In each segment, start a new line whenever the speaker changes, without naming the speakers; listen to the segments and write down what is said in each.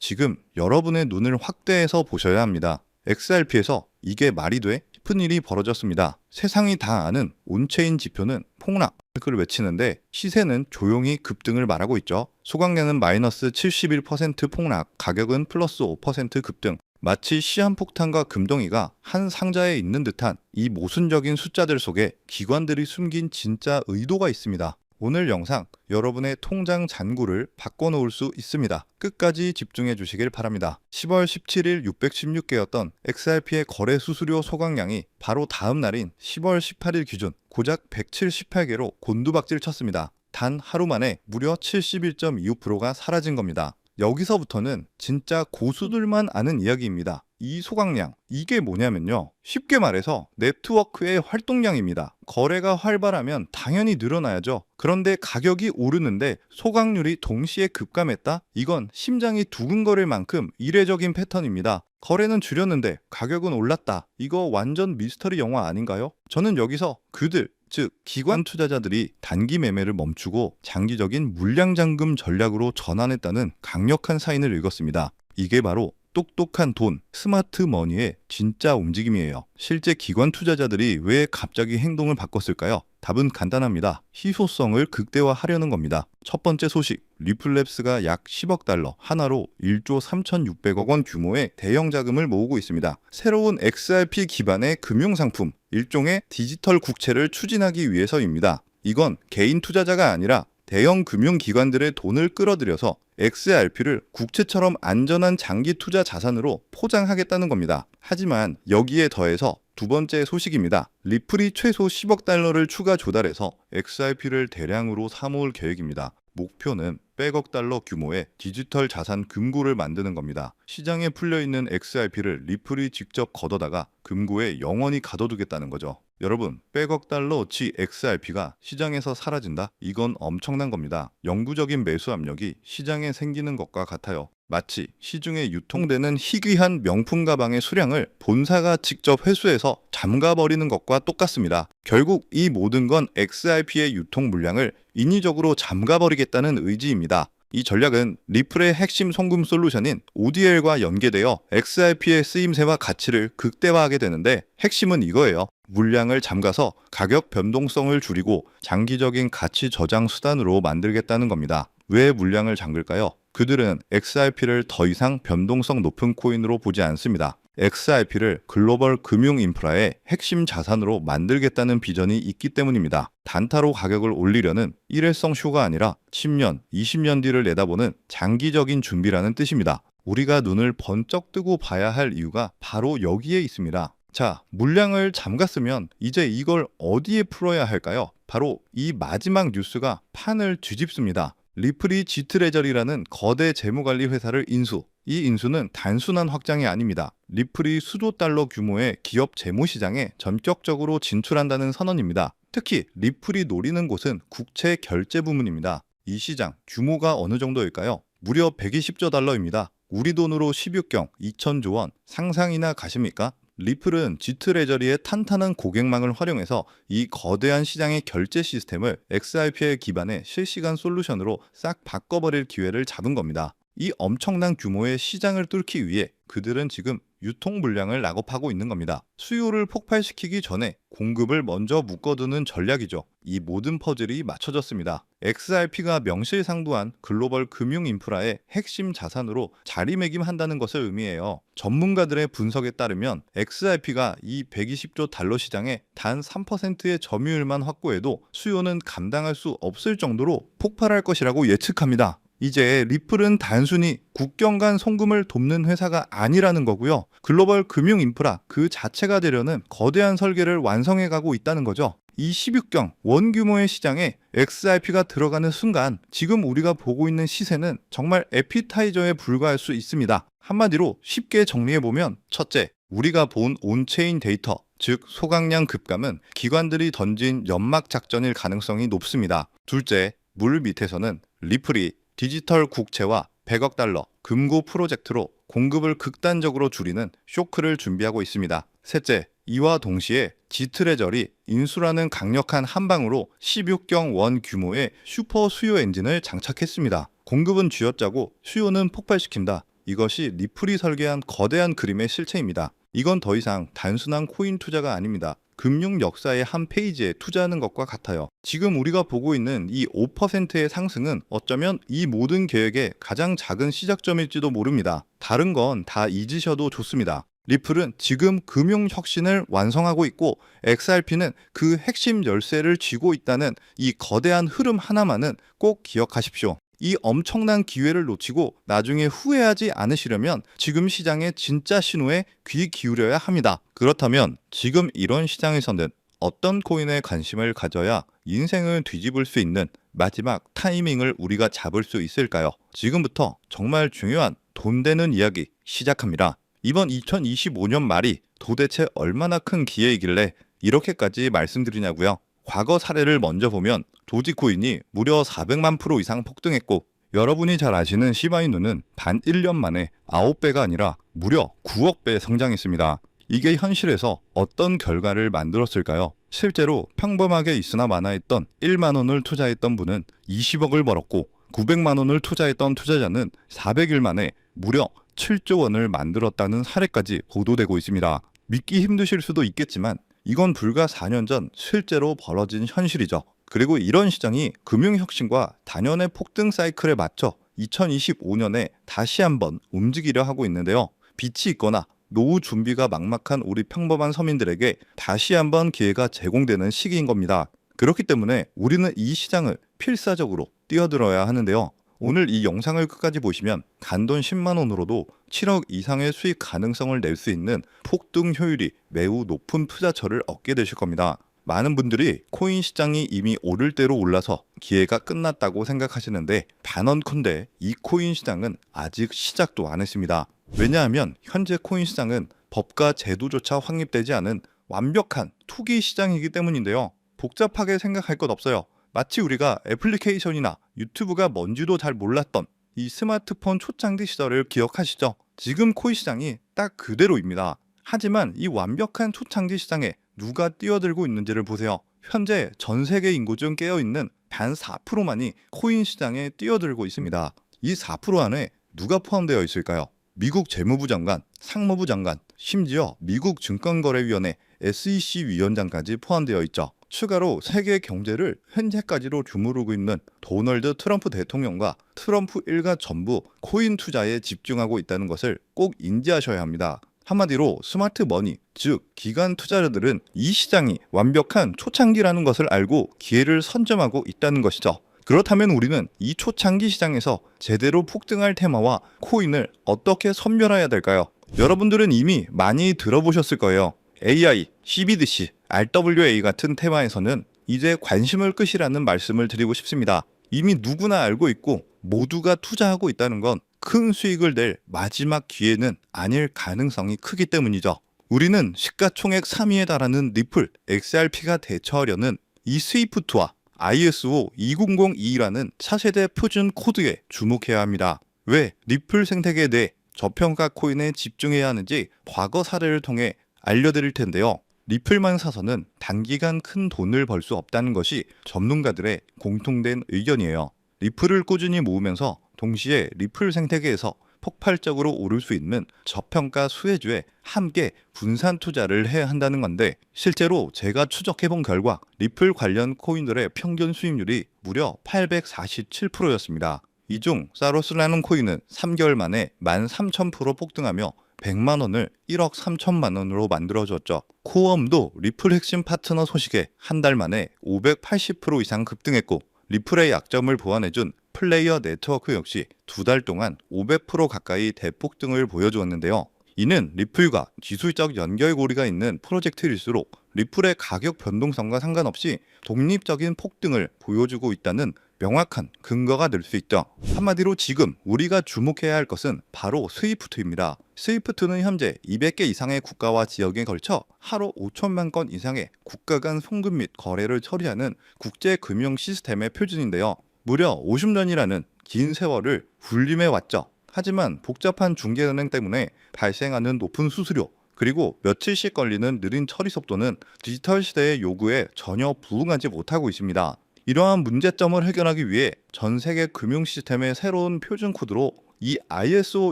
지금 여러분의 눈을 확대해서 보셔야 합니다. XRP에서 이게 말이 돼? 싶은 일이 벌어졌습니다. 세상이 다 아는 온체인 지표는 폭락 을 외치는데 시세는 조용히 급등을 말하고 있죠. 소각량은 마이너스 71% 폭락, 가격은 플러스 5% 급등. 마치 시한폭탄과 금덩이가 한 상자에 있는 듯한 이 모순적인 숫자들 속에 기관들이 숨긴 진짜 의도가 있습니다. 오늘 영상 여러분의 통장 잔고를 바꿔놓을 수 있습니다. 끝까지 집중해 주시길 바랍니다. 10월 17일 616개였던 XRP의 거래 수수료 소각량이 바로 다음 날인 10월 18일 기준 고작 178개로 곤두박질 쳤습니다. 단 하루 만에 무려 71.25%가 사라진 겁니다. 여기서부터는 진짜 고수들만 아는 이야기입니다. 이 소각량, 이게 뭐냐면요. 쉽게 말해서 네트워크의 활동량입니다. 거래가 활발하면 당연히 늘어나야죠. 그런데 가격이 오르는데 소각률이 동시에 급감했다? 이건 심장이 두근거릴 만큼 이례적인 패턴입니다. 거래는 줄였는데 가격은 올랐다. 이거 완전 미스터리 영화 아닌가요? 저는 여기서 그들, 즉 기관 투자자들이 단기 매매를 멈추고 장기적인 물량 잠금 전략으로 전환했다는 강력한 사인을 읽었습니다. 이게 바로 똑똑한 돈, 스마트 머니의 진짜 움직임이에요. 실제 기관 투자자들이 왜 갑자기 행동을 바꿨을까요? 답은 간단합니다. 희소성을 극대화하려는 겁니다. 첫 번째 소식, 리플랩스가 약 10억 달러, 하나로 1조 3,600억 원 규모의 대형 자금을 모으고 있습니다. 새로운 XRP 기반의 금융상품, 일종의 디지털 국채를 추진하기 위해서입니다. 이건 개인 투자자가 아니라 대형 금융기관들의 돈을 끌어들여서 XRP를 국채처럼 안전한 장기 투자 자산으로 포장하겠다는 겁니다. 하지만 여기에 더해서 두 번째 소식입니다. 리플이 최소 10억 달러를 추가 조달해서 XRP를 대량으로 사모을 계획입니다. 목표는 100억 달러 규모의 디지털 자산 금고를 만드는 겁니다. 시장에 풀려있는 XRP를 리플이 직접 걷어다가 금고에 영원히 가둬두겠다는 거죠. 여러분, 100억 달러어치 XRP가 시장에서 사라진다? 이건 엄청난 겁니다. 영구적인 매수 압력이 시장에 생기는 것과 같아요. 마치 시중에 유통되는 희귀한 명품 가방의 수량을 본사가 직접 회수해서 잠가버리는 것과 똑같습니다. 결국 이 모든 건 XRP의 유통 물량을 인위적으로 잠가버리겠다는 의지입니다. 이 전략은 리플의 핵심 송금 솔루션인 ODL과 연계되어 XRP의 쓰임새와 가치를 극대화하게 되는데 핵심은 이거예요. 물량을 잠가서 가격 변동성을 줄이고 장기적인 가치 저장 수단으로 만들겠다는 겁니다. 왜 물량을 잠글까요? 그들은 XRP를 더 이상 변동성 높은 코인으로 보지 않습니다. XRP를 글로벌 금융 인프라의 핵심 자산으로 만들겠다는 비전이 있기 때문입니다. 단타로 가격을 올리려는 일회성 쇼가 아니라 10년, 20년 뒤를 내다보는 장기적인 준비라는 뜻입니다. 우리가 눈을 번쩍 뜨고 봐야 할 이유가 바로 여기에 있습니다. 자, 물량을 잠갔으면 이제 이걸 어디에 풀어야 할까요? 바로 이 마지막 뉴스가 판을 뒤집습니다. 리플이 지트레저리라는 거대 재무관리 회사를 인수. 이 인수는 단순한 확장이 아닙니다. 리플이 수조 달러 규모의 기업 재무시장에 전격적으로 진출한다는 선언입니다. 특히 리플이 노리는 곳은 국채 결제 부문입니다. 이 시장 규모가 어느 정도일까요? 무려 120조 달러입니다. 우리 돈으로 16경 2천조 원, 상상이나 가십니까? 리플은 지트레저리의 탄탄한 고객망을 활용해서 이 거대한 시장의 결제 시스템을 XRP의 기반의 실시간 솔루션으로 싹 바꿔버릴 기회를 잡은 겁니다. 이 엄청난 규모의 시장을 뚫기 위해 그들은 지금 유통 물량을 락업하고 있는 겁니다. 수요를 폭발시키기 전에 공급을 먼저 묶어두는 전략이죠. 이 모든 퍼즐이 맞춰졌습니다. XRP가 명실상부한 글로벌 금융 인프라의 핵심 자산으로 자리매김한다는 것을 의미해요. 전문가들의 분석에 따르면 XRP가 이 120조 달러 시장에 단 3%의 점유율만 확보해도 수요는 감당할 수 없을 정도로 폭발할 것이라고 예측합니다. 이제 리플은 단순히 국경 간 송금을 돕는 회사가 아니라는 거고요. 글로벌 금융 인프라 그 자체가 되려는 거대한 설계를 완성해 가고 있다는 거죠. 이 16경 원 규모의 시장에 XRP가 들어가는 순간 지금 우리가 보고 있는 시세는 정말 에피타이저에 불과할 수 있습니다. 한마디로 쉽게 정리해보면 첫째, 우리가 본 온체인 데이터, 즉 소각량 급감은 기관들이 던진 연막 작전일 가능성이 높습니다. 둘째, 물 밑에서는 리플이 디지털 국채와 100억 달러 금고 프로젝트로 공급을 극단적으로 줄이는 쇼크를 준비하고 있습니다. 셋째, 이와 동시에 지트레저리 인수라는 강력한 한방으로 16경 원 규모의 슈퍼 수요 엔진을 장착했습니다. 공급은 쥐어짜고 수요는 폭발시킨다. 이것이 리플이 설계한 거대한 그림의 실체입니다. 이건 더 이상 단순한 코인 투자가 아닙니다. 금융 역사의 한 페이지에 투자하는 것과 같아요. 지금 우리가 보고 있는 이 5%의 상승은 어쩌면 이 모든 계획의 가장 작은 시작점일지도 모릅니다. 다른 건 다 잊으셔도 좋습니다. 리플은 지금 금융 혁신을 완성하고 있고 XRP는 그 핵심 열쇠를 쥐고 있다는 이 거대한 흐름 하나만은 꼭 기억하십시오. 이 엄청난 기회를 놓치고 나중에 후회하지 않으시려면 지금 시장의 진짜 신호에 귀 기울여야 합니다. 그렇다면 지금 이런 시장에서는 어떤 코인에 관심을 가져야 인생을 뒤집을 수 있는 마지막 타이밍을 우리가 잡을 수 있을까요? 지금부터 정말 중요한 돈 되는 이야기 시작합니다. 이번 2025년 말이 도대체 얼마나 큰 기회이길래 이렇게까지 말씀드리냐고요? 과거 사례를 먼저 보면 도지코인이 무려 400만 프로 이상 폭등했고 여러분이 잘 아시는 시바이누는 단 1년 만에 9배가 아니라 무려 9억 배 성장했습니다. 이게 현실에서 어떤 결과를 만들었을까요? 실제로 평범하게 있으나 마나했던 1만 원을 투자했던 분은 20억을 벌었고 900만 원을 투자했던 투자자는 400일 만에 무려 7조 원을 만들었다는 사례까지 보도되고 있습니다. 믿기 힘드실 수도 있겠지만 이건 불과 4년 전 실제로 벌어진 현실이죠. 그리고 이런 시장이 금융혁신과 단연의 폭등 사이클에 맞춰 2025년에 다시 한번 움직이려 하고 있는데요. 빚이 있거나 노후 준비가 막막한 우리 평범한 서민들에게 다시 한번 기회가 제공되는 시기인 겁니다. 그렇기 때문에 우리는 이 시장을 필사적으로 뛰어들어야 하는데요. 오늘 이 영상을 끝까지 보시면 단돈 10만 원으로도 7억 이상의 수익 가능성을 낼 수 있는 폭등 효율이 매우 높은 투자처를 얻게 되실 겁니다. 많은 분들이 코인 시장이 이미 오를 대로 올라서 기회가 끝났다고 생각하시는데 단언컨대 이 코인 시장은 아직 시작도 안 했습니다. 왜냐하면 현재 코인 시장은 법과 제도조차 확립되지 않은 완벽한 투기 시장이기 때문인데요. 복잡하게 생각할 것 없어요. 마치 우리가 애플리케이션이나 유튜브가 뭔지도 잘 몰랐던 이 스마트폰 초창기 시절을 기억하시죠? 지금 코인 시장이 딱 그대로입니다. 하지만 이 완벽한 초창기 시장에 누가 뛰어들고 있는지를 보세요. 현재 전 세계 인구 중 깨어있는 단 4%만이 코인 시장에 뛰어들고 있습니다. 이 4% 안에 누가 포함되어 있을까요? 미국 재무부 장관, 상무부 장관, 심지어 미국 증권거래위원회 SEC 위원장까지 포함되어 있죠. 추가로 세계 경제를 현재까지로 주무르고 있는 도널드 트럼프 대통령과 트럼프 일가 전부 코인 투자에 집중하고 있다는 것을 꼭 인지하셔야 합니다. 한마디로 스마트 머니, 즉 기관 투자자들은 이 시장이 완벽한 초창기라는 것을 알고 기회를 선점하고 있다는 것이죠. 그렇다면 우리는 이 초창기 시장에서 제대로 폭등할 테마와 코인을 어떻게 선별해야 될까요? 여러분들은 이미 많이 들어보셨을 거예요. AI, CBDC, RWA 같은 테마에서는 이제 관심을 끄시라는 말씀을 드리고 싶습니다. 이미 누구나 알고 있고 모두가 투자하고 있다는 건 큰 수익을 낼 마지막 기회는 아닐 가능성이 크기 때문이죠. 우리는 시가총액 3위에 달하는 리플, XRP가 대처하려는 이 스위프트와 ISO 2002라는 차세대 표준 코드에 주목해야 합니다. 왜 리플 생태계 내 저평가 코인에 집중해야 하는지 과거 사례를 통해 알려드릴 텐데요. 리플만 사서는 단기간 큰 돈을 벌 수 없다는 것이 전문가들의 공통된 의견이에요. 리플을 꾸준히 모으면서 동시에 리플 생태계에서 폭발적으로 오를 수 있는 저평가 수혜주에 함께 분산 투자를 해야 한다는 건데 실제로 제가 추적해본 결과 리플 관련 코인들의 평균 수익률이 무려 847%였습니다. 이 중 사로스라는 코인은 3개월 만에 13,000% 폭등하며 100만 원을 1억 3천만 원으로 만들어줬죠. 코엄도 리플 핵심 파트너 소식에 한 달 만에 580% 이상 급등했고 리플의 약점을 보완해준 플레이어 네트워크 역시 2달 동안 500% 가까이 대폭등을 보여주었는데요. 이는 리플과 기술적 연결고리가 있는 프로젝트일수록 리플의 가격 변동성과 상관없이 독립적인 폭등을 보여주고 있다는 명확한 근거가 될 수 있죠. 한마디로 지금 우리가 주목해야 할 것은 바로 스위프트입니다. 스위프트는 현재 200개 이상의 국가와 지역에 걸쳐 하루 5천만 건 이상의 국가 간 송금 및 거래를 처리하는 국제 금융 시스템의 표준인데요. 무려 50년이라는 긴 세월을 군림해 왔죠. 하지만 복잡한 중개은행 때문에 발생하는 높은 수수료 그리고 며칠씩 걸리는 느린 처리 속도는 디지털 시대의 요구에 전혀 부응하지 못하고 있습니다. 이러한 문제점을 해결하기 위해 전 세계 금융 시스템의 새로운 표준 코드로 이 ISO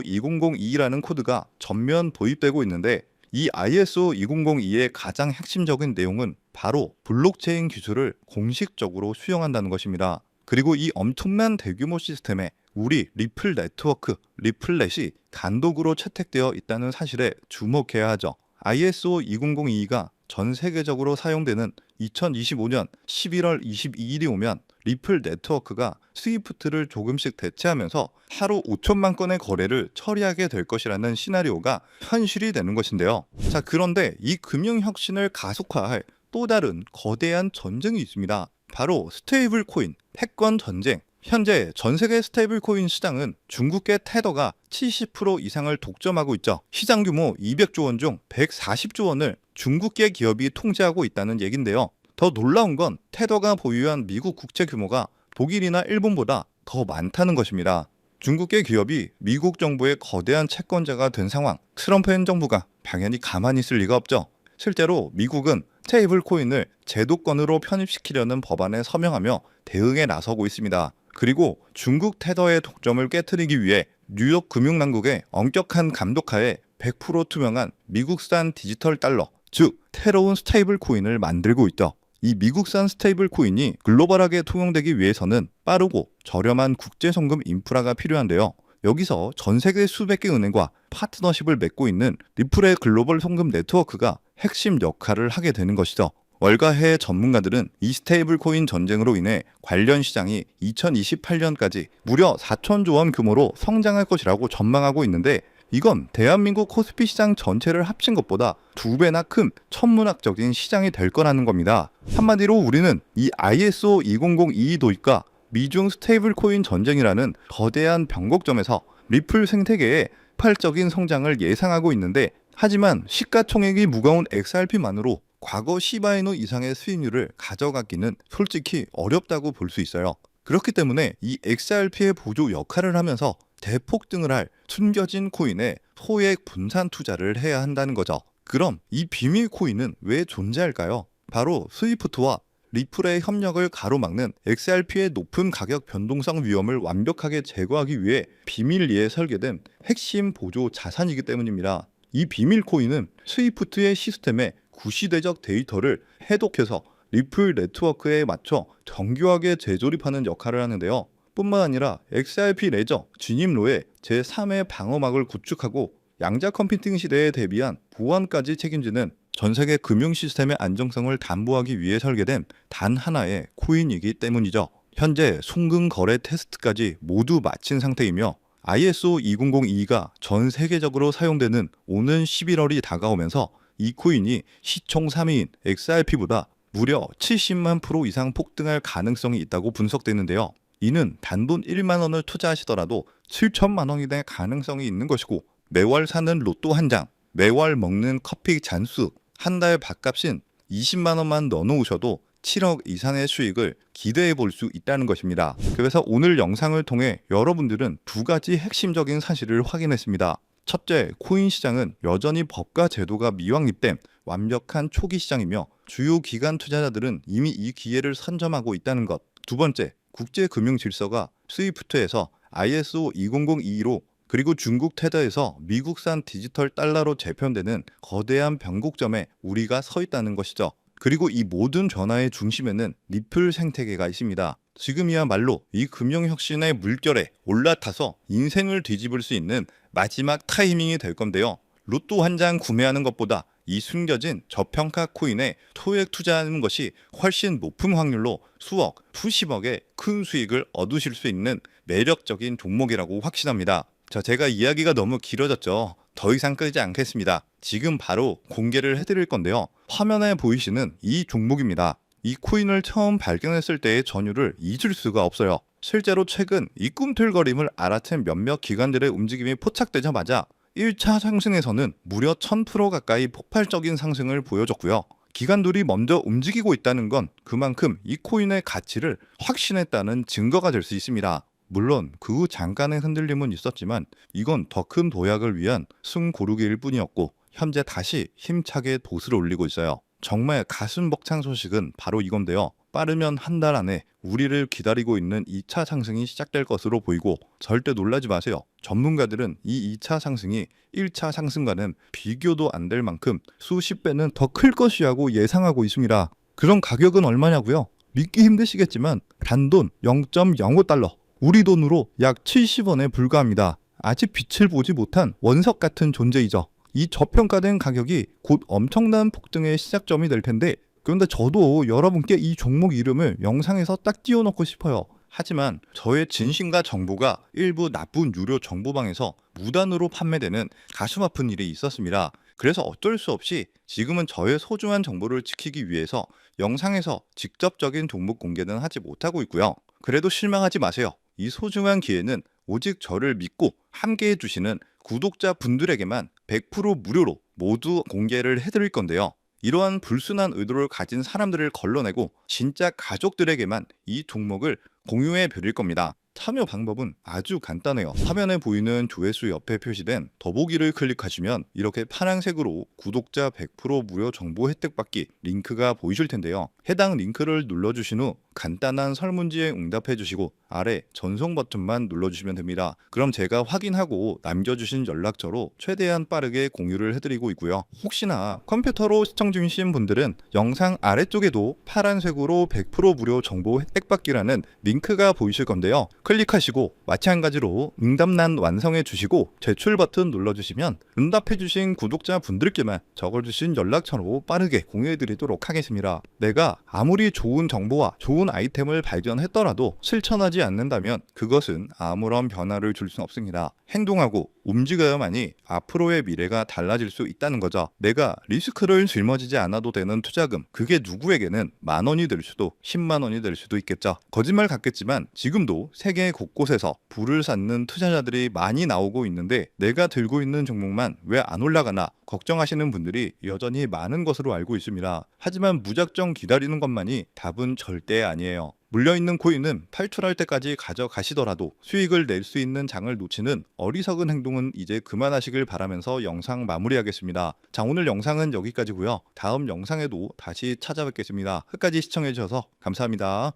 2002라는 코드가 전면 도입되고 있는데 이 ISO 2002의 가장 핵심적인 내용은 바로 블록체인 기술을 공식적으로 수용한다는 것입니다. 그리고 이 엄청난 대규모 시스템에 우리 리플 네트워크, 리플렛이 단독으로 채택되어 있다는 사실에 주목해야 하죠. ISO 2002가 전 세계적으로 사용되는 2025년 11월 22일이 오면 리플 네트워크가 스위프트를 조금씩 대체하면서 하루 5천만 건의 거래를 처리하게 될 것이라는 시나리오가 현실이 되는 것인데요. 자, 그런데 이 금융혁신을 가속화할 또 다른 거대한 전쟁이 있습니다. 바로 스테이블 코인, 패권 전쟁. 현재 전 세계 스테이블 코인 시장은 중국계 테더가 70% 이상을 독점하고 있죠. 시장 규모 200조 원 중 140조 원을 중국계 기업이 통제하고 있다는 얘긴데요. 더 놀라운 건 테더가 보유한 미국 국채 규모가 독일이나 일본보다 더 많다는 것입니다. 중국계 기업이 미국 정부의 거대한 채권자가 된 상황, 트럼프 행정부가 당연히 가만히 있을 리가 없죠. 실제로 미국은 스테이블 코인을 제도권으로 편입시키려는 법안에 서명하며 대응에 나서고 있습니다. 그리고 중국 테더의 독점을 깨트리기 위해 뉴욕 금융당국의 엄격한 감독하에 100% 투명한 미국산 디지털 달러, 즉 새로운 스테이블 코인을 만들고 있죠. 이 미국산 스테이블 코인이 글로벌하게 통용되기 위해서는 빠르고 저렴한 국제송금 인프라가 필요한데요. 여기서 전 세계 수백 개 은행과 파트너십을 맺고 있는 리플의 글로벌 송금 네트워크가 핵심 역할을 하게 되는 것이죠. 월가 해외 전문가들은 이 스테이블 코인 전쟁으로 인해 관련 시장이 2028년까지 무려 4천조 원 규모로 성장할 것이라고 전망하고 있는데 이건 대한민국 코스피 시장 전체를 합친 것보다 2배나 큰 천문학적인 시장이 될 거라는 겁니다. 한마디로 우리는 이 ISO 2002 도입과 미중 스테이블 코인 전쟁이라는 거대한 변곡점에서 리플 생태계의 폭발적인 성장을 예상하고 있는데 하지만 시가총액이 무거운 XRP만으로 과거 시바이노 이상의 수익률을 가져가기는 솔직히 어렵다고 볼 수 있어요. 그렇기 때문에 이 XRP의 보조 역할을 하면서 대폭등을 할 숨겨진 코인에 소액 분산 투자를 해야 한다는 거죠. 그럼 이 비밀 코인은 왜 존재할까요? 바로 스위프트와 리플의 협력을 가로막는 XRP의 높은 가격 변동성 위험을 완벽하게 제거하기 위해 비밀리에 설계된 핵심 보조 자산이기 때문입니다. 이 비밀 코인은 스위프트의 시스템에 구시대적 데이터를 해독해서 리플 네트워크에 맞춰 정교하게 재조립하는 역할을 하는데요. 뿐만 아니라 XRP 레저 진입로에 제3의 방어막을 구축하고 양자 컴퓨팅 시대에 대비한 보안까지 책임지는 전 세계 금융 시스템의 안정성을 담보하기 위해 설계된 단 하나의 코인이기 때문이죠. 현재 송금 거래 테스트까지 모두 마친 상태이며 ISO 2002가 전 세계적으로 사용되는 오는 11월이 다가오면서 이 코인이 시총 3위인 XRP보다 무려 70만 프로 이상 폭등할 가능성이 있다고 분석되는데요. 이는 단돈 1만 원을 투자하시더라도 7천만 원이 될 가능성이 있는 것이고 매월 사는 로또 한 장, 매월 먹는 커피 잔수, 한 달 밥값인 20만 원만 넣어놓으셔도 7억 이상의 수익을 기대해 볼 수 있다는 것입니다. 그래서 오늘 영상을 통해 여러분들은 두 가지 핵심적인 사실을 확인했습니다. 첫째, 코인 시장은 여전히 법과 제도가 미확립된 완벽한 초기 시장이며 주요 기관 투자자들은 이미 이 기회를 선점하고 있다는 것. 두 번째, 국제금융 질서가 스위프트에서 ISO 2002로 그리고 중국 테더에서 미국산 디지털 달러로 재편되는 거대한 변곡점에 우리가 서 있다는 것이죠. 그리고 이 모든 변화의 중심에는 리플 생태계가 있습니다. 지금이야말로 이 금융혁신의 물결에 올라타서 인생을 뒤집을 수 있는 마지막 타이밍이 될 건데요. 로또 한 장 구매하는 것보다 이 숨겨진 저평가 코인에 소액 투자하는 것이 훨씬 높은 확률로 수억, 수십억의 큰 수익을 얻으실 수 있는 매력적인 종목이라고 확신합니다. 자, 제가 이야기가 너무 길어졌죠. 더 이상 끌지 않겠습니다. 지금 바로 공개를 해드릴 건데요. 화면에 보이시는 이 종목입니다. 이 코인을 처음 발견했을 때의 전율을 잊을 수가 없어요. 실제로 최근 이 꿈틀거림을 알아챈 몇몇 기관들의 움직임이 포착되자마자 1차 상승에서는 무려 1000% 가까이 폭발적인 상승을 보여줬고요. 기관들이 먼저 움직이고 있다는 건 그만큼 이 코인의 가치를 확신했다는 증거가 될 수 있습니다. 물론 그 후 잠깐의 흔들림은 있었지만 이건 더 큰 도약을 위한 숨고르기일 뿐이었고 현재 다시 힘차게 보수를 올리고 있어요. 정말 가슴 벅찬 소식은 바로 이건데요. 빠르면 한 달 안에 우리를 기다리고 있는 2차 상승이 시작될 것으로 보이고 절대 놀라지 마세요. 전문가들은 이 2차 상승이 1차 상승과는 비교도 안 될 만큼 수십 배는 더 클 것이라고 예상하고 있습니다. 그럼 가격은 얼마냐고요? 믿기 힘드시겠지만 단돈 0.05달러, 우리 돈으로 약 70원에 불과합니다. 아직 빛을 보지 못한 원석 같은 존재이죠. 이 저평가된 가격이 곧 엄청난 폭등의 시작점이 될 텐데, 그런데 저도 여러분께 이 종목 이름을 영상에서 딱 띄워놓고 싶어요. 하지만 저의 진심과 정보가 일부 나쁜 유료 정보방에서 무단으로 판매되는 가슴 아픈 일이 있었습니다. 그래서 어쩔 수 없이 지금은 저의 소중한 정보를 지키기 위해서 영상에서 직접적인 종목 공개는 하지 못하고 있고요. 그래도 실망하지 마세요. 이 소중한 기회는 오직 저를 믿고 함께 해주시는 구독자 분들에게만 100% 무료로 모두 공개를 해드릴 건데요. 이러한 불순한 의도를 가진 사람들을 걸러내고 진짜 가족들에게만 이 종목을 공유해 드릴 겁니다. 참여 방법은 아주 간단해요. 화면에 보이는 조회수 옆에 표시된 더보기를 클릭하시면 이렇게 파란색으로 구독자 100% 무료 정보 혜택 받기 링크가 보이실 텐데요. 해당 링크를 눌러주신 후 간단한 설문지에 응답해 주시고 아래 전송 버튼만 눌러주시면 됩니다. 그럼 제가 확인하고 남겨주신 연락처로 최대한 빠르게 공유를 해드리고 있고요. 혹시나 컴퓨터로 시청 중이신 분들은 영상 아래쪽에도 파란색으로 100% 무료 정보 혜택 받기라는 링크가 보이실 건데요. 클릭하시고 마찬가지로 응답란 완성해 주시고 제출 버튼 눌러주시면 응답해 주신 구독자 분들께만 적어주신 연락처로 빠르게 공유해 드리도록 하겠습니다. 내가 아무리 좋은 정보와 좋은 아이템을 발견했더라도 실천하지 않는다면 그것은 아무런 변화를 줄 수는 없습니다. 행동하고 움직여야만이 앞으로의 미래가 달라질 수 있다는 거죠. 내가 리스크를 짊어지지 않아도 되는 투자금, 그게 누구에게는 10,000원이 될 수도 10만 원이 될 수도 있겠죠. 거짓말 같겠지만 지금도 세계 곳곳에서 부를 쌓는 투자자들이 많이 나오고 있는데 내가 들고 있는 종목만 왜 안 올라가나 걱정하시는 분들이 여전히 많은 것으로 알고 있습니다. 하지만 무작정 기다리는 것만이 답은 절대 아니에요. 물려있는 코인은 팔출할 때까지 가져가시더라도 수익을 낼 수 있는 장을 놓치는 어리석은 행동은 이제 그만하시길 바라면서 영상 마무리하겠습니다. 자, 오늘 영상은 여기까지고요. 다음 영상에도 다시 찾아뵙겠습니다. 끝까지 시청해주셔서 감사합니다.